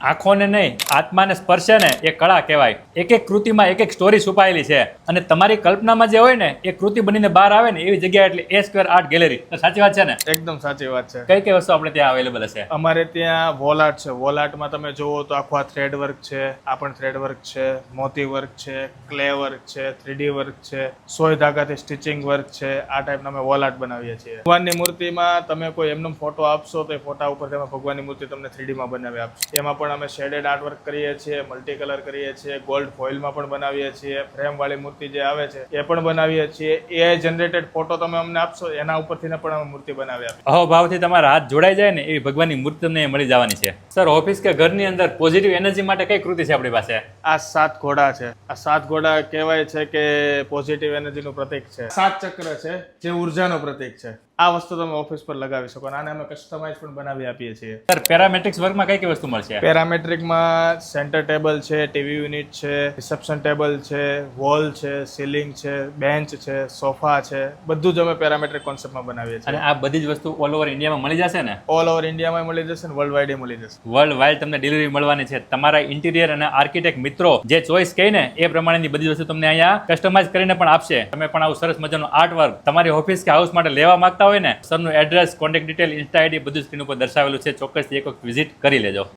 આંખોને નહીં, આત્માને સ્પર્શે ને એ કળા કહેવાય. એક એક કૃતિમાં એક એક સ્ટોરી છુપાયેલી છે અને તમારી કલ્પનામાં જે હોય ને એ કૃતિ બનીને બહાર આવે ને એવી જગ્યા એટલે એ સ્ક્વેર આર્ટ ગેલેરી. સાચી વાત છે ને? એકદમ સાચી વાત છે. કઈ કઈ વસ્તુ આપણે ત્યાં અવેલેબલ હશે? અમારે ત્યાં વોલ આર્ટ છે. વોલ આર્ટમાં તમે જુઓ તો આખું આ થ્રેડ વર્ક છે, આ પણ થ્રેડ વર્ક છે, મોતી વર્ક છે, ક્લે વર્ક છે, 3D વર્ક છે, સોય ધાગાથી સ્ટિચિંગ વર્ક છે. આ ટાઈપના અમે વોલ આર્ટ બનાવીએ છીએ. ભગવાનની મૂર્તિમાં તમે કોઈ એમનો ફોટો આપશો તો એ ફોટા ઉપર તમે ભગવાનની મૂર્તિ તમને 3D માં બનાવી આપશે. એમાં પણ અમે શેડેડ આર્ટ વર્ક કરીએ છીએ, મલ્ટી કલર કરીએ છીએ, ગોલ્ડ ફોઇલમાં પણ બનાવીએ છીએ, ફ્રેમ વાળી મૂર્તિ જે આવે છે એ પણ બનાવીએ છીએ. AI જનરેટેડ ફોટો તમે અમને આપશો એના ઉપરથી પણ અમે મૂર્તિ બનાવી આપીએ. અહોભાવથી તમારા હાથ જોડાઈ જાય ને એવી ભગવાનની મૂર્તિ તમને મળી જવાની છે. સર, ઓફિસ કે ઘરની અંદર પોઝિટિવ એનર્જી માટે કઈ કૃતિ છે આપણી પાસે? આ 7 ઘોડા છે. આ 7 ઘોડા કહેવાય છે કે પોઝિટિવ એનર્જીનું પ્રતીક છે. 7 ચક્ર છે જે ઉર્જાનું પ્રતીક છે. આ વસ્તુ તમે ઓફિસ પર લગાવી શકો અને આને અમે કસ્ટમાઇઝ પણ બનાવી આપીએ છીએ. સર, પેરામેટ્રિક્સ વર્કમાં કઈ કઈ વસ્તુ મળશે? પેરામેટ્રિકમાં સેન્ટર ટેબલ છે, ટીવી યુનિટ છે, રિસેપ્શન ટેબલ છે, વોલ છે, સીલિંગ છે, બેન્ચ છે, સોફા છે, બધું જ અમે પેરામેટ્રિક કોન્સેપ્ટમાં બનાવીએ છીએ. અને આ બધી જ વસ્તુ ઓલ ઓવર ઇન્ડિયામાં મળી જશે ને? ઓલ ઓવર ઇન્ડિયામાં મળી જશે ને વર્લ્ડ વાઇડ મળી જશે. વર્લ્ડ વાઇડ તમને ડિલિવરી મળવાની છે. તમારા ઇન્ટિરિયર અને આર્કિટેક્ટ મિત્રો જે ચોઇસ કહે ને એ પ્રમાણેની બધી વસ્તુ તમને અહીંયા કસ્ટમાઇઝ કરીને પણ આપશે. તમે પણ આવું સરસ મજાનું આર્ટ વર્ક તમારી ઓફિસ કે હાઉસ માટે લેવા માંગતા હોય ને, સરનું address, contact detail, insta ID બધું સ્ક્રીન ઉપર દર્શાવેલું છે. ચોક્કસથી એક વખત વિઝિટ કરી લેજો.